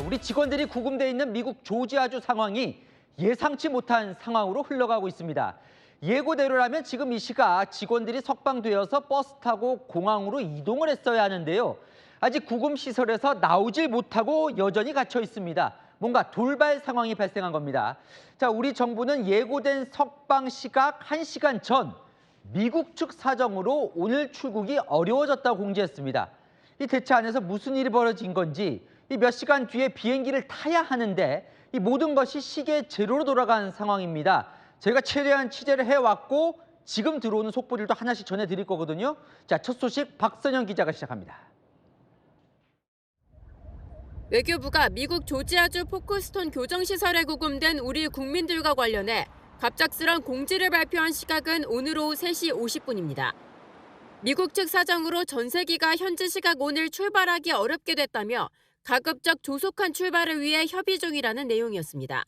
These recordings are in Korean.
우리 직원들이 구금돼 있는 미국 조지아주 상황이 예상치 못한 상황으로 흘러가고 있습니다. 예고대로라면 지금 이 시각 직원들이 석방되어서 버스 타고 공항으로 이동을 했어야 하는데요. 아직 구금 시설에서 나오질 못하고 여전히 갇혀 있습니다. 뭔가 돌발 상황이 발생한 겁니다. 자, 우리 정부는 예고된 석방 시각 1시간 전 미국 측 사정으로 오늘 출국이 어려워졌다고 공지했습니다. 이 대체 안에서 무슨 일이 벌어진 건지, 이 몇 시간 뒤에 비행기를 타야 하는데 이 모든 것이 시계 제로로 돌아간 상황입니다. 저희가 최대한 취재를 해왔고 지금 들어오는 속보들도 하나씩 전해드릴 거거든요. 자, 첫 소식 박선영 기자가 시작합니다. 외교부가 미국 조지아주 포크스톤 교정시설에 구금된 우리 국민들과 관련해 갑작스런 공지를 발표한 시각은 오늘 오후 3시 50분입니다. 미국 측 사정으로 전세기가 현지 시각 오늘 출발하기 어렵게 됐다며 가급적 조속한 출발을 위해 협의 중이라는 내용이었습니다.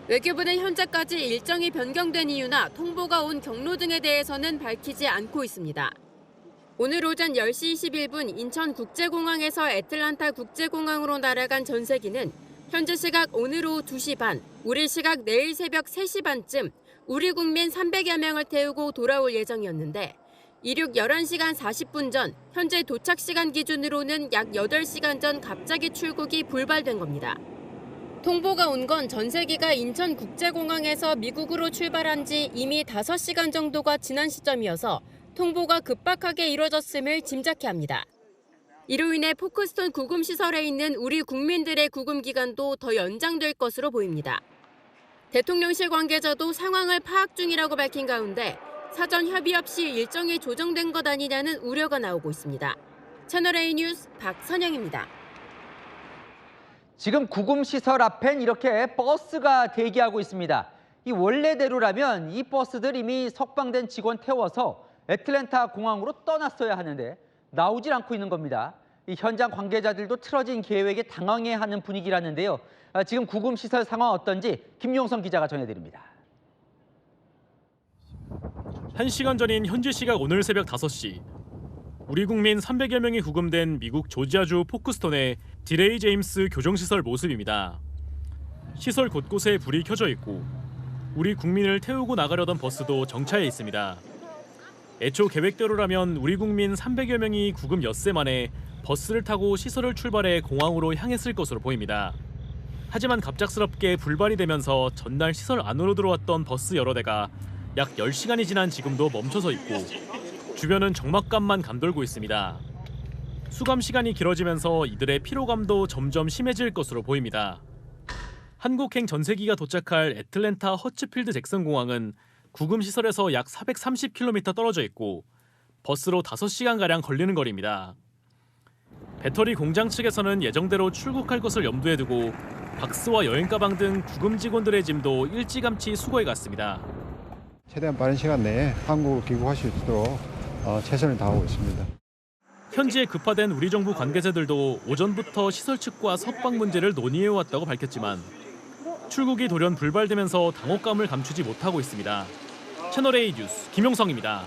외교부는 현재까지 일정이 변경된 이유나 통보가 온 경로 등에 대해서는 밝히지 않고 있습니다. 오늘 오전 10시 21분 인천국제공항에서 애틀란타 국제공항으로 날아간 전세기는 현지 시각 오늘 오후 2시 반, 우리 시각 내일 새벽 3시 반쯤 우리 국민 300여 명을 태우고 돌아올 예정이었는데 이륙 11시간 40분 전 현재 도착 시간 기준으로는 약 8시간 전 갑자기 출국이 불발된 겁니다. 통보가 온 건 전세기가 인천국제공항에서 미국으로 출발한 지 이미 5시간 정도가 지난 시점이어서 통보가 급박하게 이뤄졌음을 짐작케 합니다. 이로 인해 포크스톤 구금시설에 있는 우리 국민들의 구금 기간도 더 연장될 것으로 보입니다. 대통령실 관계자도 상황을 파악 중이라고 밝힌 가운데 사전 협의 없이 일정이 조정된 것 아니냐는 우려가 나오고 있습니다. 채널A 뉴스 박선영입니다. 지금 구금시설 앞엔 이렇게 버스가 대기하고 있습니다. 이 원래대로라면 이 버스들 이미 석방된 직원 태워서 애틀랜타 공항으로 떠났어야 하는데 나오질 않고 있는 겁니다. 이 현장 관계자들도 틀어진 계획에 당황해하는 분위기라는데요. 지금 구금시설 상황 어떤지 김용성 기자가 전해드립니다. 1시간 전인 현지 시각 오늘 새벽 5시. 우리 국민 300여 명이 구금된 미국 조지아주 포크스톤의 디레이 제임스 교정시설 모습입니다. 시설 곳곳에 불이 켜져 있고 우리 국민을 태우고 나가려던 버스도 정차해 있습니다. 애초 계획대로라면 우리 국민 300여 명이 구금 엿새 만에 버스를 타고 시설을 출발해 공항으로 향했을 것으로 보입니다. 하지만 갑작스럽게 불발이 되면서 전날 시설 안으로 들어왔던 버스 여러 대가 약 10시간이 지난 지금도 멈춰서 있고 주변은 적막감만 감돌고 있습니다. 수감 시간이 길어지면서 이들의 피로감도 점점 심해질 것으로 보입니다. 한국행 전세기가 도착할 애틀랜타 허츠필드 잭슨 공항은 구금 시설에서 약 430km 떨어져 있고 버스로 5시간가량 걸리는 거리입니다. 배터리 공장 측에서는 예정대로 출국할 것을 염두에 두고 박스와 여행 가방 등 구금 직원들의 짐도 일찌감치 수거해 갔습니다. 최대한 빠른 시간 내에 한국으로 귀국할 수 있도록 최선을 다하고 있습니다. 현지에 급파된 우리 정부 관계자들도 오전부터 시설 측과 석방 문제를 논의해왔다고 밝혔지만 출국이 돌연 불발되면서 당혹감을 감추지 못하고 있습니다. 채널A 뉴스 김용성입니다.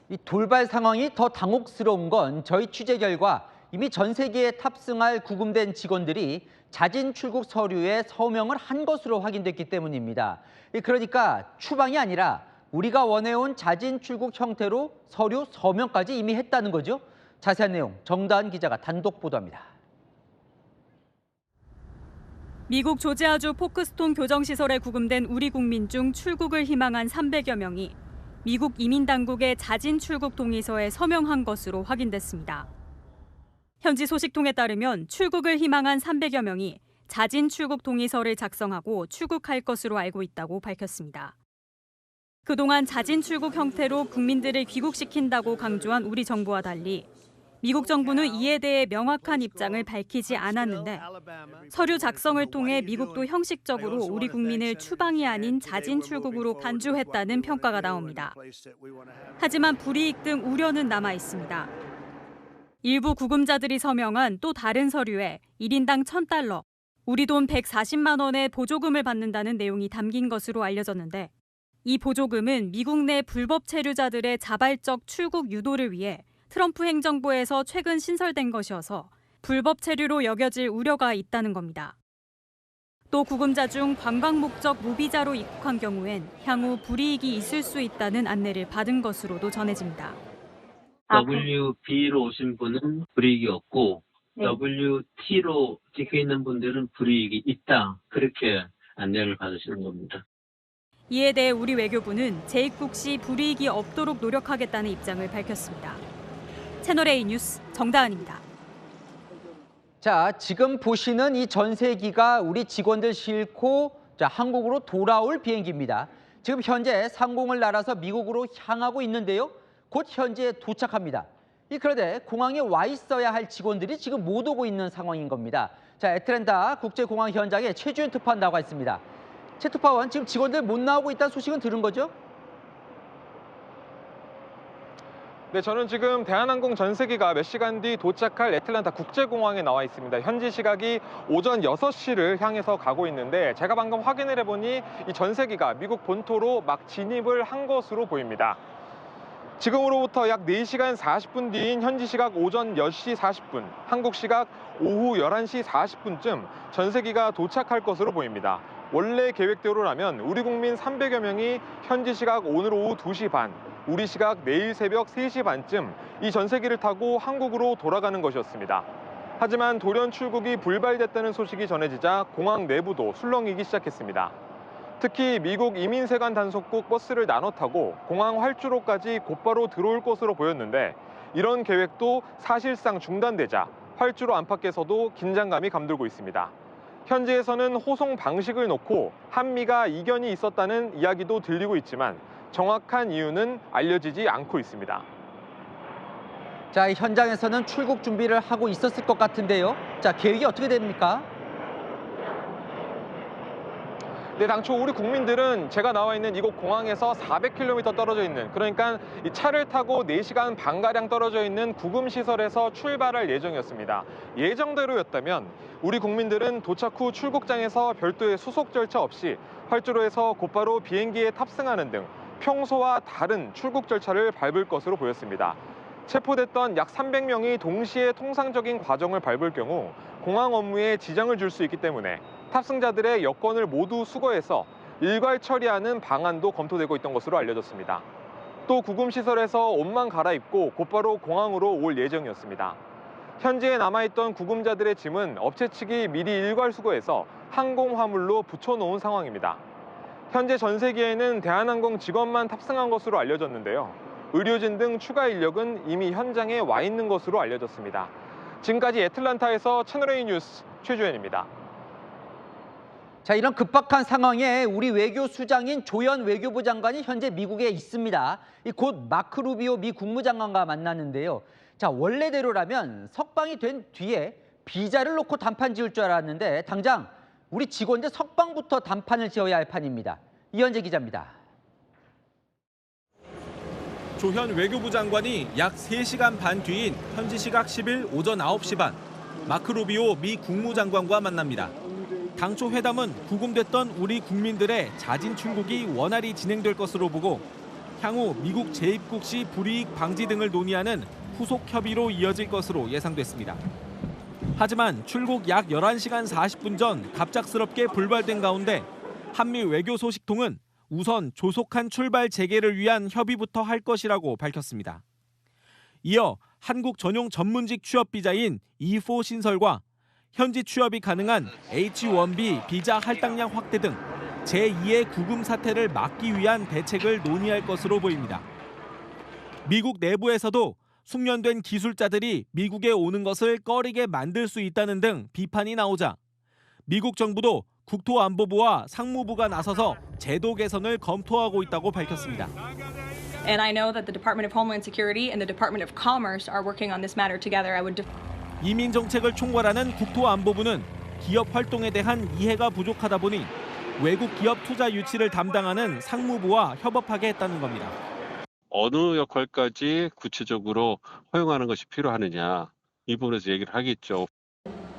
이 돌발 상황이 더 당혹스러운 건 저희 취재 결과 이미 전세기에 탑승할 구금된 직원들이 자진 출국 서류에 서명을 한 것으로 확인됐기 때문입니다. 그러니까 추방이 아니라 우리가 원해온 자진 출국 형태로 서류 서명까지 이미 했다는 거죠. 자세한 내용 정다은 기자가 단독 보도합니다. 미국 조지아주 포크스톤 교정시설에 구금된 우리 국민 중 출국을 희망한 300여 명이 미국 이민당국의 자진 출국 동의서에 서명한 것으로 확인됐습니다. 현지 소식통에 따르면 출국을 희망한 300여 명이 자진 출국 동의서를 작성하고 출국할 것으로 알고 있다고 밝혔습니다. 그동안 자진 출국 형태로 국민들을 귀국시킨다고 강조한 우리 정부와 달리 미국 정부는 이에 대해 명확한 입장을 밝히지 않았는데 서류 작성을 통해 미국도 형식적으로 우리 국민을 추방이 아닌 자진 출국으로 간주했다는 평가가 나옵니다. 하지만 불이익 등 우려는 남아 있습니다. 일부 구금자들이 서명한 또 다른 서류에 1인당 $1,000, 우리 돈 140만 원의 보조금을 받는다는 내용이 담긴 것으로 알려졌는데 이 보조금은 미국 내 불법 체류자들의 자발적 출국 유도를 위해 트럼프 행정부에서 최근 신설된 것이어서 불법 체류로 여겨질 우려가 있다는 겁니다. 또 구금자 중 관광 목적 무비자로 입국한 경우엔 향후 불이익이 있을 수 있다는 안내를 받은 것으로도 전해집니다. WB로 오신 분은 불이익이 없고 네. WT로 찍혀 있는 분들은 불이익이 있다. 그렇게 안내를 받으시는 겁니다. 이에 대해 우리 외교부는 재입국 시 불이익이 없도록 노력하겠다는 입장을 밝혔습니다. 채널A 뉴스 정다은입니다. 자, 지금 보시는 이 전세기가 우리 직원들 싣고 한국으로 돌아올 비행기입니다. 지금 현재 상공을 날아서 미국으로 향하고 있는데요. 곧 현지에 도착합니다. 그런데 공항에 와 있어야 할 직원들이 지금 못 오고 있는 상황인 겁니다. 자, 애틀랜타 국제공항 현장에 최주현 특파원 나와 있습니다. 최 특파원, 지금 직원들 못 나오고 있다는 소식은 들은 거죠? 네, 저는 지금 대한항공 전세기가 몇 시간 뒤 도착할 애틀랜타 국제공항에 나와 있습니다. 현지 시각이 오전 6시를 향해서 가고 있는데 제가 방금 확인을 해보니 이 전세기가 미국 본토로 막 진입을 한 것으로 보입니다. 지금으로부터 약 4시간 40분 뒤인 현지 시각 오전 10시 40분, 한국 시각 오후 11시 40분쯤 전세기가 도착할 것으로 보입니다. 원래 계획대로라면 우리 국민 300여 명이 현지 시각 오늘 오후 2시 반, 우리 시각 내일 새벽 3시 반쯤 이 전세기를 타고 한국으로 돌아가는 것이었습니다. 하지만 돌연 출국이 불발됐다는 소식이 전해지자 공항 내부도 술렁이기 시작했습니다. 특히 미국 이민세관 단속국 버스를 나눠 타고 공항 활주로까지 곧바로 들어올 것으로 보였는데 이런 계획도 사실상 중단되자 활주로 안팎에서도 긴장감이 감돌고 있습니다. 현지에서는 호송 방식을 놓고 한미가 이견이 있었다는 이야기도 들리고 있지만 정확한 이유는 알려지지 않고 있습니다. 자, 현장에서는 출국 준비를 하고 있었을 것 같은데요. 자, 계획이 어떻게 됩니까? 네, 당초 우리 국민들은 제가 나와 있는 이곳 공항에서 400km 떨어져 있는, 그러니까 이 차를 타고 4시간 반가량 떨어져 있는 구금시설에서 출발할 예정이었습니다. 예정대로였다면 우리 국민들은 도착 후 출국장에서 별도의 수속 절차 없이 활주로에서 곧바로 비행기에 탑승하는 등 평소와 다른 출국 절차를 밟을 것으로 보였습니다. 체포됐던 약 300명이 동시에 통상적인 과정을 밟을 경우 공항 업무에 지장을 줄 수 있기 때문에 탑승자들의 여권을 모두 수거해서 일괄 처리하는 방안도 검토되고 있던 것으로 알려졌습니다. 또 구금시설에서 옷만 갈아입고 곧바로 공항으로 올 예정이었습니다. 현지에 남아있던 구금자들의 짐은 업체 측이 미리 일괄 수거해서 항공화물로 붙여놓은 상황입니다. 현재 전세기에는 대한항공 직원만 탑승한 것으로 알려졌는데요. 의료진 등 추가 인력은 이미 현장에 와 있는 것으로 알려졌습니다. 지금까지 애틀랜타에서 채널A 뉴스 최주현입니다. 자, 이런 급박한 상황에 우리 외교수장인 조현 외교부 장관이 현재 미국에 있습니다. 곧 마크 루비오 미 국무장관과 만났는데요. 자, 원래대로라면 석방이 된 뒤에 비자를 놓고 단판 지을 줄 알았는데 당장 우리 직원들 석방부터 단판을 지어야 할 판입니다. 이현재 기자입니다. 조현 외교부 장관이 약 3시간 반 뒤인 현지 시각 10일 오전 9시 반 마크 루비오 미 국무장관과 만납니다. 당초 회담은 구금됐던 우리 국민들의 자진 출국이 원활히 진행될 것으로 보고 향후 미국 재입국 시 불이익 방지 등을 논의하는 후속 협의로 이어질 것으로 예상됐습니다. 하지만 출국 약 11시간 40분 전 갑작스럽게 불발된 가운데 한미 외교 소식통은 우선 조속한 출발 재개를 위한 협의부터 할 것이라고 밝혔습니다. 이어 한국 전용 전문직 취업 비자인 E4 신설과 현지 취업이 가능한 H-1B 비자 할당량 확대 등 제2의 구금 사태를 막기 위한 대책을 논의할 것으로 보입니다. 미국 내부에서도 숙련된 기술자들이 미국에 오는 것을 꺼리게 만들 수 있다는 등 비판이 나오자 미국 정부도 국토안보부와 상무부가 나서서 제도 개선을 검토하고 있다고 밝혔습니다. And I know that the Department of Homeland Security and the Department of Commerce are working on this matter together. 이민 정책을 총괄하는 국토안보부는 기업 활동에 대한 이해가 부족하다 보니 외국 기업 투자 유치를 담당하는 상무부와 협업하게 했다는 겁니다. 어느 역할까지 구체적으로 허용하는 것이 필요하느냐, 이 부분에서 얘기를 하겠죠.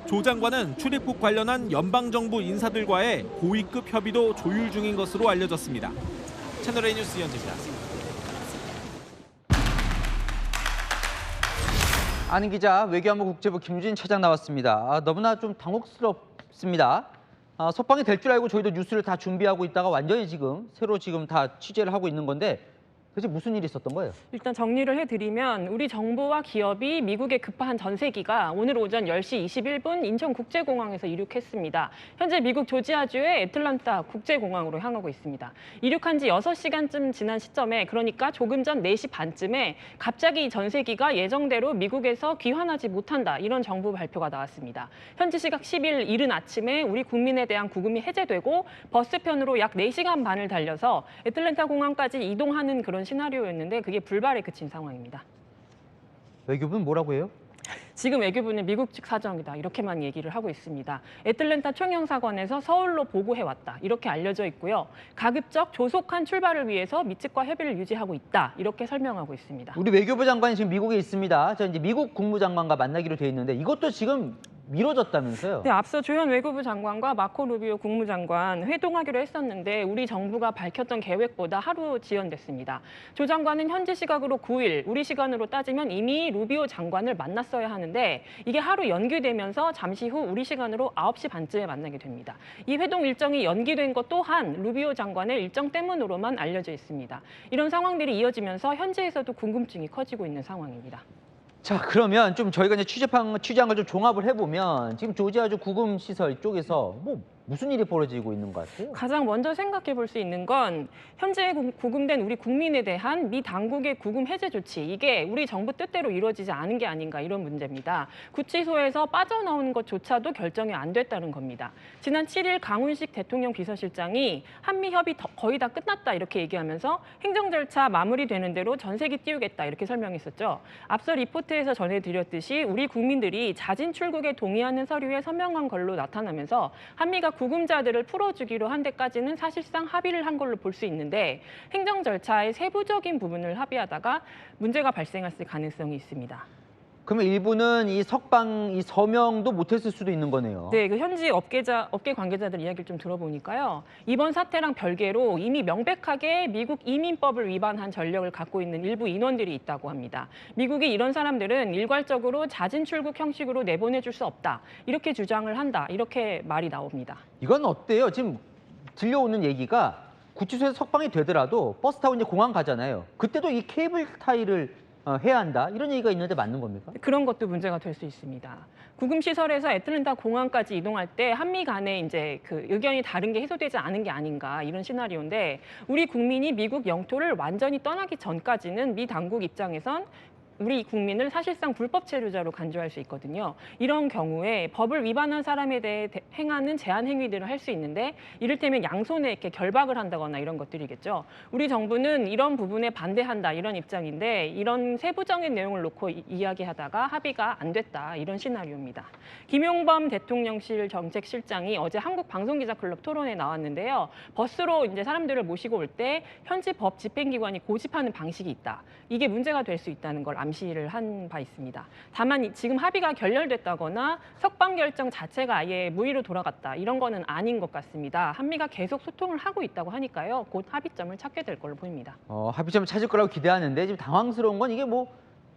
조 장관은 출입국 관련한 연방정부 인사들과의 고위급 협의도 조율 중인 것으로 알려졌습니다. 채널A 뉴스 이현재입니다. 아는 기자, 외교안보 국제부 김유진 차장 나왔습니다. 너무나 좀 당혹스럽습니다. 석방이 될 줄 알고 저희도 뉴스를 다 준비하고 있다가 완전히 새로 다 취재를 하고 있는 건데 도대체 무슨 일이 있었던 거예요? 일단 정리를 해드리면 우리 정부와 기업이 미국의 급파한 전세기가 오늘 오전 10시 21분 인천국제공항에서 이륙했습니다. 현재 미국 조지아주의 애틀랜타 국제공항으로 향하고 있습니다. 이륙한 지 6시간쯤 지난 시점에, 그러니까 조금 전 4시 반쯤에 갑자기 전세기가 예정대로 미국에서 귀환하지 못한다, 이런 정부 발표가 나왔습니다. 현지 시각 10일 이른 아침에 우리 국민에 대한 구금이 해제되고 버스편으로 약 4시간 반을 달려서 애틀랜타 공항까지 이동하는 그런 시나리오였는데 그게 불발에 그친 상황입니다. 외교부는 뭐라고 해요? 지금 외교부는 미국 측 사정이다, 이렇게만 얘기를 하고 있습니다. 애틀랜타 총영사관에서 서울로 보고해왔다, 이렇게 알려져 있고요. 가급적 조속한 출발을 위해서 미 측과 협의를 유지하고 있다, 이렇게 설명하고 있습니다. 우리 외교부 장관이 지금 미국에 있습니다. 이제 미국 국무장관과 만나기로 돼 있는데 이것도 지금 미뤄졌다면서요? 네, 앞서 조현 외교부 장관과 마코 루비오 국무장관 회동하기로 했었는데 우리 정부가 밝혔던 계획보다 하루 지연됐습니다. 조 장관은 현지 시각으로 9일, 우리 시간으로 따지면 이미 루비오 장관을 만났어야 하는데 이게 하루 연기되면서 잠시 후 우리 시간으로 9시 반쯤에 만나게 됩니다. 이 회동 일정이 연기된 것 또한 루비오 장관의 일정 때문으로만 알려져 있습니다. 이런 상황들이 이어지면서 현지에서도 궁금증이 커지고 있는 상황입니다. 자, 그러면 좀 저희가 이제 취재한 걸 좀 종합을 해보면 지금 조지아주 구금 시설 쪽에서 무슨 일이 벌어지고 있는 것 같아요? 가장 먼저 생각해 볼 수 있는 건 현재 구금된 우리 국민에 대한 미 당국의 구금 해제 조치, 이게 우리 정부 뜻대로 이루어지지 않은 게 아닌가, 이런 문제입니다. 구치소에서 빠져나오는 것조차도 결정이 안 됐다는 겁니다. 지난 7일 강훈식 대통령 비서실장이 한미 협의 거의 다 끝났다, 이렇게 얘기하면서 행정 절차 마무리되는 대로 전세기 띄우겠다, 이렇게 설명했었죠. 앞서 리포트에서 전해드렸듯이 우리 국민들이 자진 출국에 동의하는 서류에 서명한 걸로 나타나면서 한미가 구금자들을 풀어주기로 한 데까지는 사실상 합의를 한 걸로 볼 수 있는데 행정 절차의 세부적인 부분을 합의하다가 문제가 발생할 가능성이 있습니다. 그러면 일부는 이 석방, 이 서명도 못했을 수도 있는 거네요. 네, 그 현지 업계 관계자들 이야기를 좀 들어보니까요. 이번 사태랑 별개로 이미 명백하게 미국 이민법을 위반한 전력을 갖고 있는 일부 인원들이 있다고 합니다. 미국이 이런 사람들은 일괄적으로 자진 출국 형식으로 내보내줄 수 없다, 이렇게 주장을 한다, 이렇게 말이 나옵니다. 이건 어때요? 지금 들려오는 얘기가 구치소에서 석방이 되더라도 버스 타고 이제 공항 가잖아요. 그때도 이 케이블 타이를 해야 한다, 이런 얘기가 있는데 맞는 겁니까? 그런 것도 문제가 될 수 있습니다. 구금시설에서 애틀랜타 공항까지 이동할 때 한미 간에 이제 그 의견이 다른 게 해소되지 않은 게 아닌가, 이런 시나리오인데 우리 국민이 미국 영토를 완전히 떠나기 전까지는 미 당국 입장에선 우리 국민을 사실상 불법 체류자로 간주할 수 있거든요. 이런 경우에 법을 위반한 사람에 대해 행하는 제한 행위들을 할 수 있는데 이를테면 양손에 이렇게 결박을 한다거나 이런 것들이겠죠. 우리 정부는 이런 부분에 반대한다, 이런 입장인데 이런 세부적인 내용을 놓고 이야기하다가 합의가 안 됐다, 이런 시나리오입니다. 김용범 대통령실 정책실장이 어제 한국방송기자클럽 토론에 나왔는데요. 버스로 이제 사람들을 모시고 올 때 현지 법 집행기관이 고집하는 방식이 있다, 이게 문제가 될 수 있다는 걸 암시를 한 바 있습니다. 다만 지금 합의가 결렬됐다거나 석방 결정 자체가 아예 무의로 돌아갔다, 이런 거는 아닌 것 같습니다. 한미가 계속 소통을 하고 있다고 하니까요. 곧 합의점을 찾게 될 걸로 보입니다. 합의점을 찾을 거라고 기대하는데 지금 당황스러운 건 이게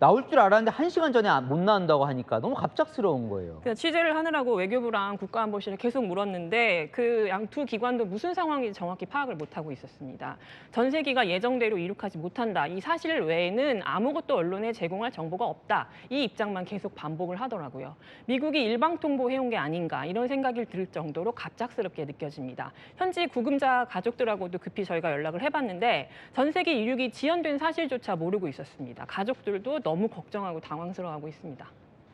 나올 줄 알았는데 1시간 전에 못 나온다고 하니까 너무 갑작스러운 거예요. 취재를 하느라고 외교부랑 국가안보실에 계속 물었는데 그 양 두 기관도 무슨 상황인지 정확히 파악을 못하고 있었습니다. 전세기가 예정대로 이륙하지 못한다, 이 사실 외에는 아무것도 언론에 제공할 정보가 없다, 이 입장만 계속 반복을 하더라고요. 미국이 일방통보해온 게 아닌가, 이런 생각이 들 정도로 갑작스럽게 느껴집니다. 현지 구금자 가족들하고도 급히 저희가 연락을 해봤는데 전세기 이륙이 지연된 사실조차 모르고 있었습니다. 가족들도 너무 걱정하고 당황스러워하고 있습니다.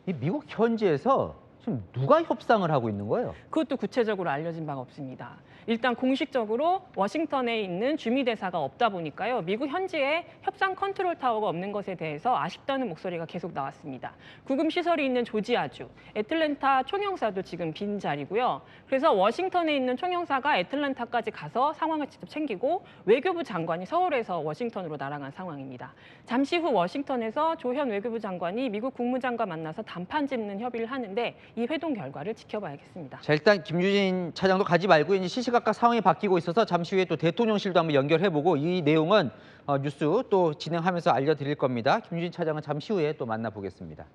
이 미국 현지에서 지금 누가 협상을 하고 있는 거예요? 그것도 구체적으로 알려진 바가 없습니다. 일단 공식적으로 워싱턴에 있는 주미대사가 없다 보니까요. 미국 현지에 협상 컨트롤 타워가 없는 것에 대해서 아쉽다는 목소리가 계속 나왔습니다. 구금 시설이 있는 조지아주, 애틀랜타 총영사도 지금 빈 자리고요. 그래서 워싱턴에 있는 총영사가 애틀랜타까지 가서 상황을 직접 챙기고 외교부 장관이 서울에서 워싱턴으로 날아간 상황입니다. 잠시 후 워싱턴에서 조현 외교부 장관이 미국 국무장관 만나서 단판 짓는 협의를 하는데 이 회동 결과를 지켜봐야겠습니다. 자, 일단 김유진 차장도 가지 말고 이제 시시각각 상황이 바뀌고 있어서 잠시 후에 또 대통령실도 한번 연결해보고 이 내용은 뉴스 또 진행하면서 알려드릴 겁니다. 김유진 차장은 잠시 후에 또 만나보겠습니다.